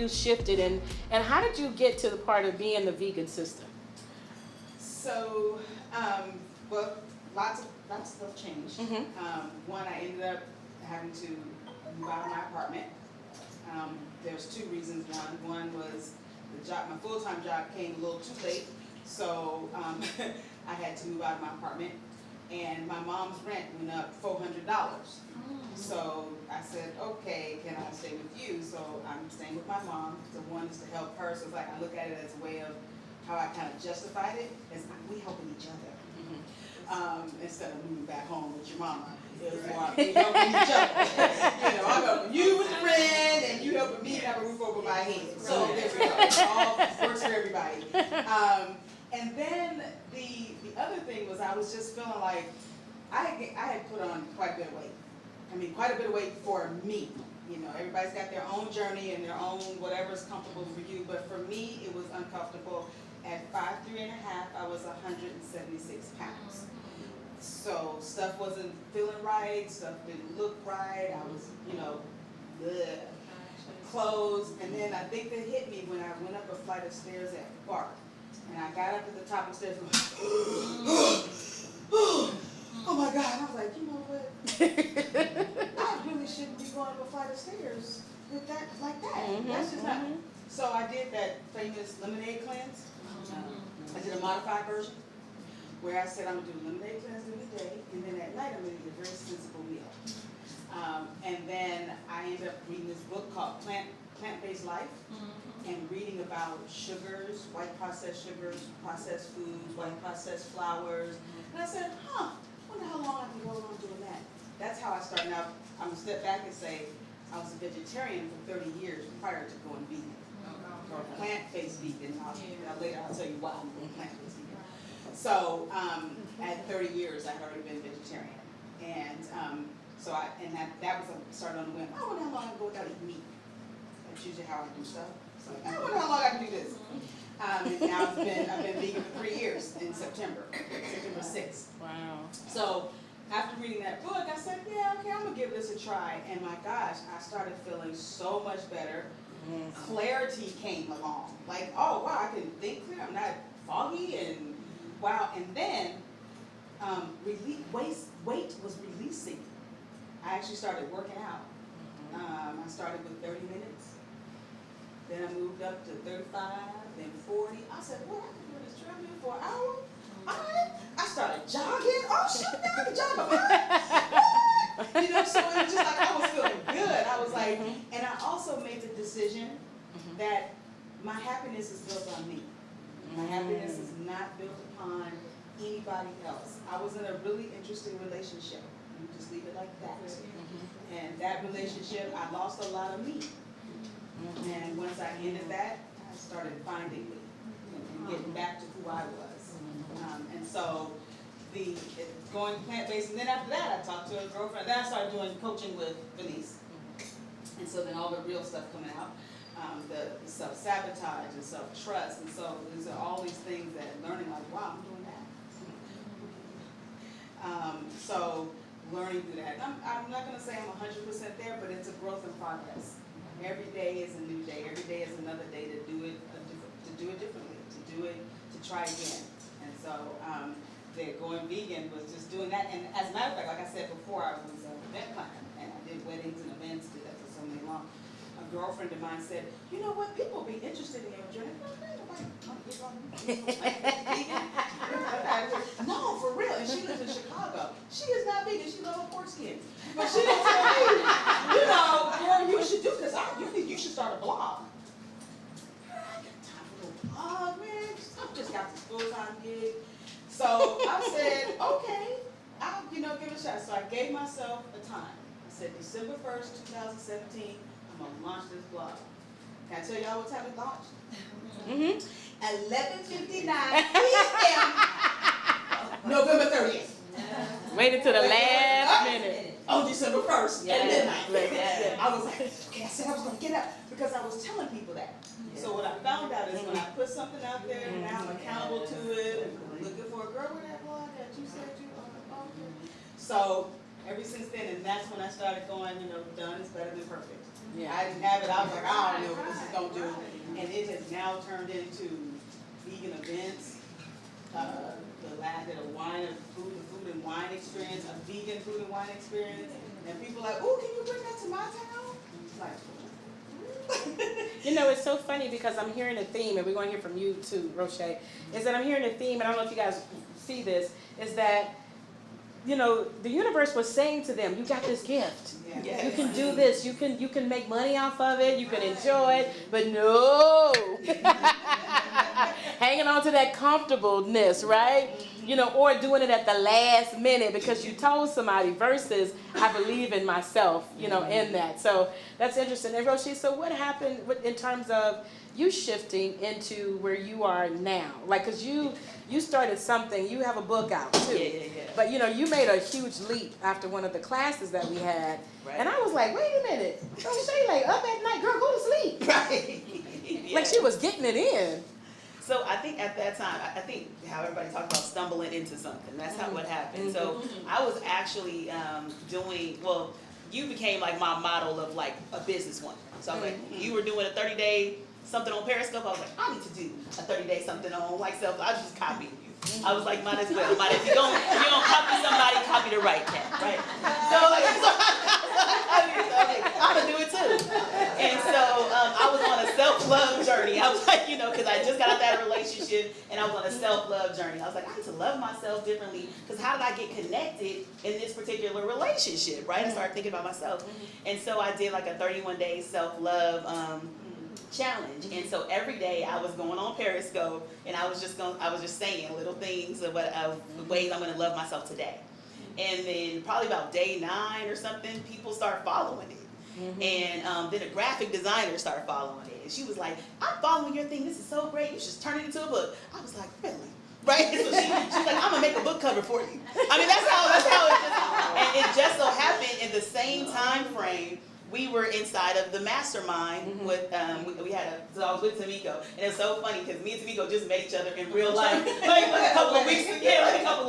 you shifted, and how did you get to the part of being the vegan sister? So, well, lots of stuff changed. One, I ended up having to move out of my apartment. There's two reasons. One was the job, my full-time job came a little too late, so I had to move out of my apartment. And my mom's rent went up $400. So I said, okay, can I stay with you? So I'm staying with my mom. The one is to help her. So it's like I look at it as a way of how I kind of justified it, is we helping each other. Instead of moving back home with your mama. It was more we helping each other. I'm helping you with the rent, and you helping me have a roof over my head. So there we go. It all works for everybody. And then the other thing was I was just feeling like I had put on quite a bit of weight. I mean, quite a bit of weight for me. Everybody's got their own journey and their own whatever's comfortable for you. But for me, it was uncomfortable. At 5'3.5", I was 176 pounds. So stuff wasn't feeling right. Stuff didn't look right. I was, bleh, clothes. And then I think that hit me when I went up a flight of stairs at Bart. And I got up to the top of the stairs and went, oh my God. I was like, you know what? I really shouldn't be going up a flight of stairs with that like that. That's just not. So I did that famous lemonade cleanse. I did a modified version where I said I'm going to do a lemonade cleanse during the day, and then at night I'm going to eat a very sensible meal. And then I ended up reading this book called Plant-Based Life, and reading about sugars, white processed sugars, processed foods, white processed flours. And I said, I wonder how long I can go on doing that. That's how I started. Now, I'm going to step back and say I was a vegetarian for 30 years prior to going vegan. Or plant-based vegan. Later I'll tell you why I'm going plant-based vegan. So at 30 years, I had already been vegetarian. And that was started on the whim. I wonder how long I can go without eating meat. That's usually how I do stuff. So I wonder how long I can do this. And now I've been vegan for 3 years in September 6th. Wow. So after reading that book, I said, yeah, okay, I'm going to give this a try. And my gosh, I started feeling so much better. Clarity came along. Like, oh, wow, I can think clear. I'm not foggy. And wow. And then weight was releasing. I actually started working out. I started with 30 minutes. Then I moved up to 35, then 40. I said, what? I can do this treadmill for an hour? All right. I started jogging. Oh, shit, now I can jog a mile. So it was just like I was feeling good. I was like, and I also made the decision that my happiness is built on me. My happiness is not built upon anybody else. I was in a really interesting relationship. You just leave it like that. And that relationship, I lost a lot of me. And once I ended that, I started finding me and getting back to who I was. And so going plant-based, and then after that I talked to a girlfriend. Then I started doing coaching with Denise. And so then all the real stuff coming out, the self-sabotage and self-trust. And so these are all these things that learning like, wow, I'm doing that. So learning through that. I'm not going to say I'm 100% there, but it's a growth in progress. Every day is a new day. Every day is another day to do it differently, to try again. And so going vegan was just doing that. And as a matter of fact, like I said before, I was an event planner, and I did weddings and events, did that for so many long. A girlfriend of mine said, you know what, people will be interested in your journey. No, for real. And she lives in Chicago. She is not vegan. She loves pork skin. But she didn't tell me, girl, you should do this. You should start a blog. I got time for a blog, man. I've just got this full-time gig. So I said, okay, I'll give it a shot. So I gave myself a time. I said December 1st, 2017, I'm going to launch this blog. Can I tell y'all what time it launched? 11:59 p.m. November 30th. Waited to the last minute. On December 1st at midnight. Yes. I was like, okay, I said I was going to get up because I was telling people that. So what I found out is when I put something out there, now I'm accountable to it, and I'm looking for a girl with that blog that you said you were on. So ever since then, and that's when I started going, done is better than perfect. Yeah. I didn't have it. I was like, I don't know what this is gonna do, and it has now turned into vegan events. The last did a food and wine experience, a vegan food and wine experience, and people are like, oh, can you bring that to my town? It's like. You know, it's so funny because I'm hearing a theme, and we're going to hear from you too, Roche, is that I'm hearing a theme, and I don't know if you guys see this, is that, you know, the universe was saying to them, you got this gift. Yeah. You can do this. You can make money off of it. You can enjoy it. But no. Hanging on to that comfortableness, right? You know, or doing it at the last minute because you told somebody versus I believe in myself, you know, in that. So that's interesting. And Roche, so what happened in terms of you shifting into where you are now? Like, because you started something, you have a book out too. Yeah. But you know, you made a huge leap after one of the classes that we had. Right. And I was like, wait a minute. Roche, like up at night, girl, go to sleep. Right. Yeah. Like she was getting it in. So I think at that time, I think how everybody talked about stumbling into something. That's how what happened. So I was actually doing, well, you became like my model of like a businesswoman. So I'm like, you were doing a 30-day something on Periscope. I was like, I need to do a 30-day something on like self. I was just copying you. I was like, might as well. If you don't copy somebody, copy the right cat, right? So like, I'm gonna do it too. And so I was on a self-love journey. I was like, you know, because I just got out that relationship and I was on a self-love journey. I was like, I need to love myself differently because how did I get connected in this particular relationship, right? I started thinking about myself. And so I did like a 31-day self-love challenge. And so every day I was going on Periscope and I was just saying little things of ways I'm going to love myself today. And then probably about day 9 or something, people start following it. And then a graphic designer started following it. And she was like, I'm following your thing. This is so great. You should turn it into a book. I was like, really? Right? So she's like, I'm going to make a book cover for you. I mean, that's how it just, and it just so happened in the same time frame, we were inside of the mastermind with, so I was with Tamiko. And it's so funny because me and Tamiko just met each other in real life like a couple of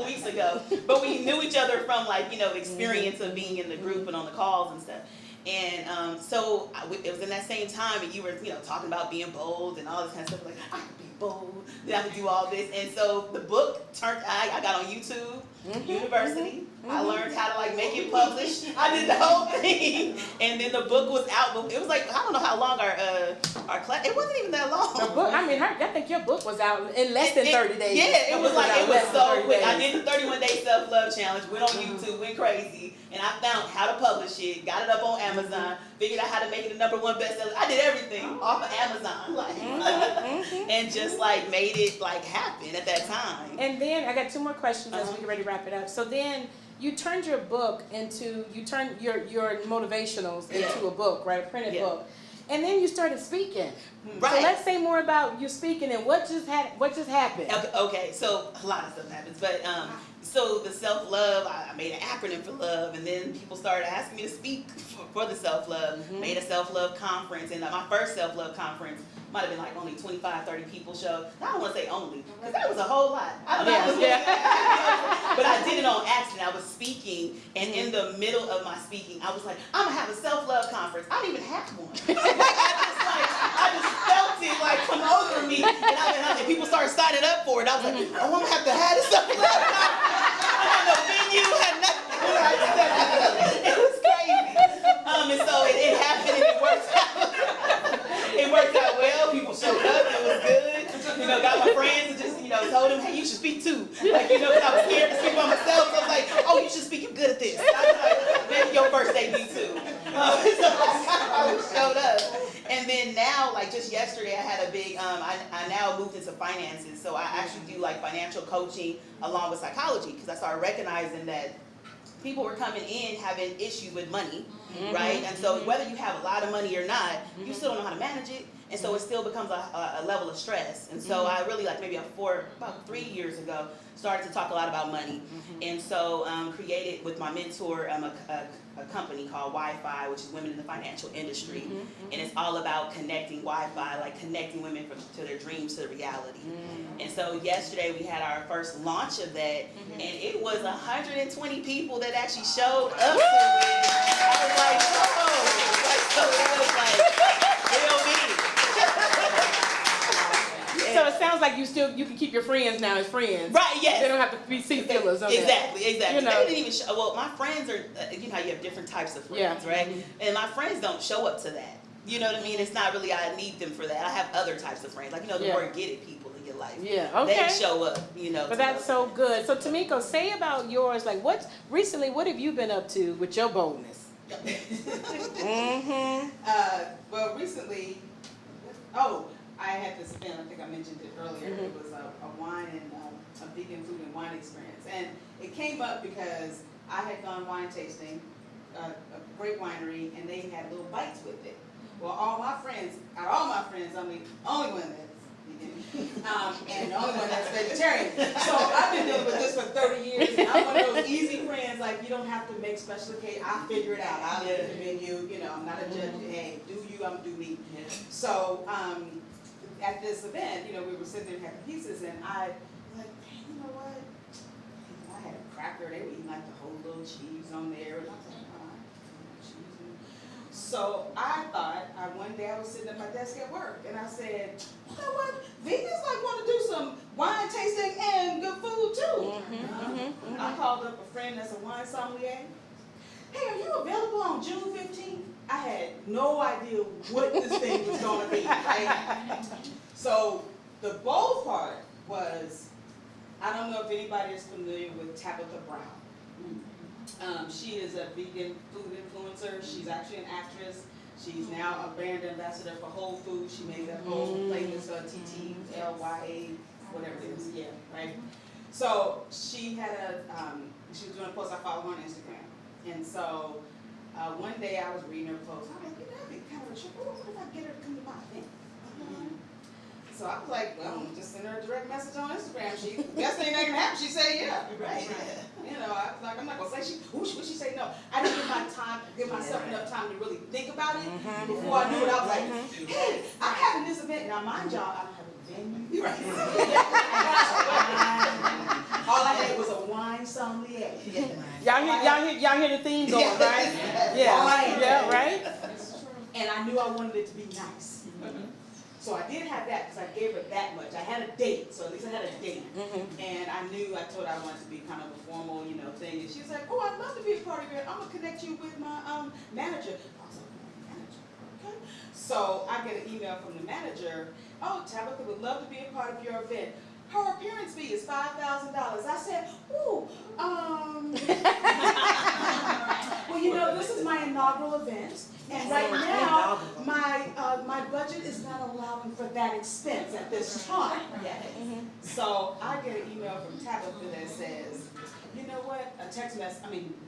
weeks ago. But we knew each other from like, you know, the experience of being in the group and on the calls and stuff. And so it was in that same time and you were, you know, talking about being bold and all this kind of stuff. Like, I could be bold, then I could do all this. And so the book I got on YouTube, University. I learned how to like make it published. I did the whole thing. And then the book was out. It was like, I don't know how long our class, it wasn't even that long. The book, I mean, I think your book was out in less than 30 days. Yeah, it was so quick. I did the 31-day self-love challenge, went on YouTube, went crazy, and I found how to publish it, got it up on Amazon, figured out how to make it a #1 bestseller. I did everything off of Amazon, like, and just like made it like happen at that time. And then I got 2 more questions as we get ready to wrap it up. So then you turned your book into, you turned your motivationals into a book, right? A printed book. And then you started speaking. Right. So let's say more about you speaking and what just happened. Okay, so a lot of stuff happens, but so the self-love, I made an acronym for love, and then people started asking me to speak for the self-love. Made a self-love conference, and my first self-love conference might have been like only 25, 30 people showed. I don't want to say only, because that was a whole lot. I don't know. But I did it on accident. I was speaking, and in the middle of my speaking, I was like, I'm going to have a self-love conference. I didn't even have one. I just felt it like come over me, and people started signing up for it. I was like, oh, I'm going to have a self-love conference. I had no venue, had nothing. It was crazy. And so it happened, and it worked out. It worked out well. People showed up. It was good. You know, got my friends and just, you know, told them, hey, you should speak too. Like, you know, because I was scared to speak by myself. So I was like, oh, you should speak. You're good at this. I was like, maybe your first day, me too. So I showed up. And then now, like just yesterday, I had a big, I now moved into finances. So I actually do like financial coaching along with psychology because I started recognizing that people were coming in having issues with money, right? And so whether you have a lot of money or not, you still don't know how to manage it. And so it still becomes a level of stress. And so I really, like maybe about 3 years ago, started to talk a lot about money. And so created with my mentor a company called Wi-Fi, which is Women in the Financial Industry. And it's all about connecting Wi-Fi, like connecting women to their dreams, to reality. And so yesterday we had our first launch of that, and it was 120 people that actually showed up to it. I was like, whoa, like So it was like real me. So it sounds like you can keep your friends now as friends. Right, yes. They don't have to be seat fillers on that. Exactly. You know. They didn't even show, well, my friends are, you know how you have different types of friends, Yeah. right? And my friends don't show up to that. You know what I mean? It's not really, I need them for that. I have other types of friends, like, you know, the more get-it people in your life. Yeah, okay. They show up, you know. But that's so good. So Tamiko, say about yours, like what have you been up to with your boldness? Mm-hmm. Well, recently, I had this event, I think I mentioned it earlier. Mm-hmm. It was a wine and a vegan food and wine experience. And it came up because I had gone wine tasting, a great winery, and they had little bites with it. Well, all my friends, I'm the only one that's vegan, and the only one that's vegetarian. So I've been dealing with this for 30 years, and I'm one of those easy friends, like you don't have to make special occasion, I figure it out, I'll look at the menu, you know, I'm not a judge, hey, do you, I'm do me. So, at this event, you know, we were sitting there having pieces, and I was like, hey, you know what? I had a cracker, they were eating like the whole little cheese on there, and I was like, cheese. So I thought, one day I was sitting at my desk at work, and I said, you know what? Vegans like want to do some wine tasting and good food too. I called up a friend that's a wine sommelier. Hey, are you available on June 15th? I had no idea what this thing was going to be, right? So the bold part was, I don't know if anybody is familiar with Tabitha Brown. She is a vegan food influencer. She's actually an actress. She's now a brand ambassador for Whole Foods. She made that whole playlist of TTLYA, whatever it is, yeah, right? So she had she was doing a post, I follow her on Instagram. And so one day I was reading her post. I'm like, you know, that'd be kind of a trip. What if I get her to come to my event? So I was like, well, I'm just send her a direct message on Instagram. Best thing that can happen, she say yeah. Right. You know, I was like, I'm not gonna say would she say no? I didn't give myself enough time to really think about it. Before I knew it, I was like, hey, I'm having this event. Now mind y'all, I don't have a venue. Right. All I had was a wine sommelier. Y'all hear the theme going, right? Yeah, right? And I knew I wanted it to be nice. So I did have that because I gave her that much. I had a date, so at least I had a date. And I told her I wanted to be kind of a formal, you know, thing. And she was like, oh, I'd love to be a part of it. I'm going to connect you with my manager. I was like, manager, okay. So I get an email from the manager. Oh, Tabitha would love to be a part of your event. Her appearance fee is $5,000. I said, ooh, well, you know, this is my inaugural event. And right now, my budget is not allowing for that expense at this time. So I get an email from Tabitha that says, you know what,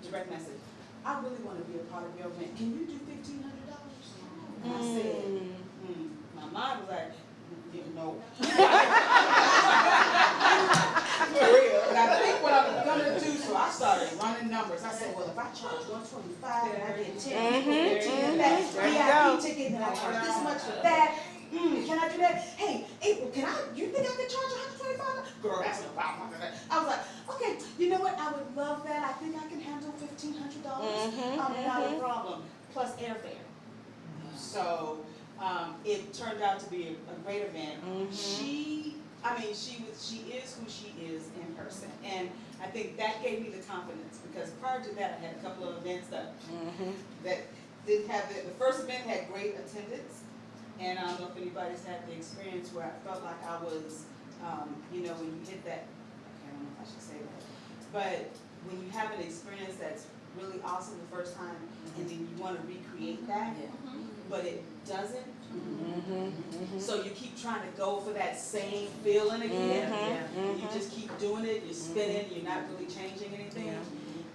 direct message. I really want to be a part of your event. Can you do $1,500? And I said, my mind was like, no. For real. And I think what I'm gonna do, so I started running numbers. I said, well, if I charge $125 and I get 10 people that VIP ticket, and I charge this much for that, can I do that? Hey, April, you think I could charge $125? Girl, that's no problem. I was like, okay, you know what? I would love that. I think I can handle $1,500. Not a problem. Plus airfare. So it turned out to be a great event. She is who she is in person, and I think that gave me the confidence because prior to that I had a couple of events that didn't have the first event had great attendance, and I don't know if anybody's had the experience where I felt like I was, you know, when you hit that, I don't know if I should say that, but when you have an experience that's really awesome the first time, and then you want to recreate that, but it doesn't. So you keep trying to go for that same feeling again. You just keep doing it, you're spinning, you're not really changing anything.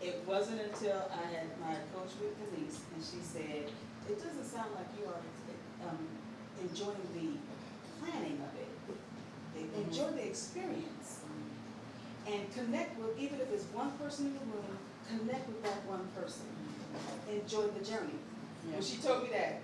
It wasn't until I had my coach with Denise, and she said, it doesn't sound like you are enjoying the planning of it. Enjoy the experience. And connect with, even if it's one person in the room, connect with that one person. Enjoy the journey. When she told me that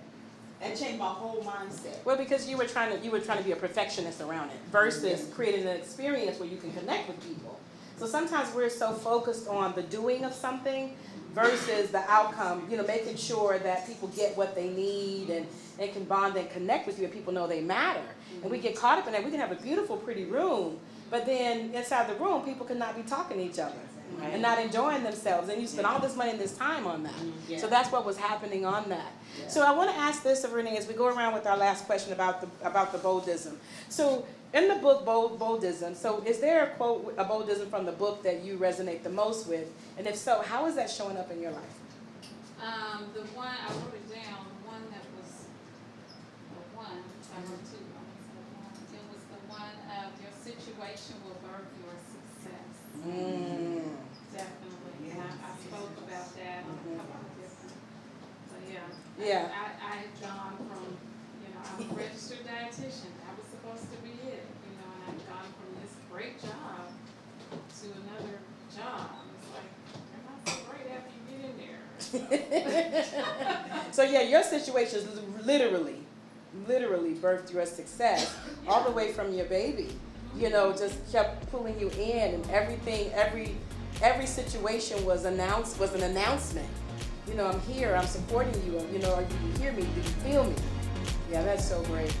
changed my whole mindset. Well, because you were trying to be a perfectionist around it versus creating an experience where you can connect with people. So sometimes we're so focused on the doing of something versus the outcome, making sure that people get what they need and can bond and connect with you and people know they matter. And we get caught up in that. We can have a beautiful, pretty room, but then inside the room, people cannot be talking to each other and not enjoying themselves. And you spend all this money and this time on that. Yeah. So that's what was happening on that. Yeah. So I want to ask this of Renee as we go around with our last question about the boldism. So in the book, Boldism, so is there a quote, a boldism from the book that you resonate the most with? And if so, how is that showing up in your life? The one, I wrote it down, the one that was, I wrote two. It was the one of your situation will birth your success. Definitely. And I spoke about that on a couple of different, but Yeah. I had gone from, I'm a registered dietitian. That was supposed to be it, and I've gone from this great job to another job. It's like, they're not so great after you get in there. So yeah, your situation is literally birthed your success all the way from your baby. Just kept pulling you in, and everything, every situation was an announcement. I'm here, I'm supporting you. Do you hear me? Do you feel me? Yeah, that's so great.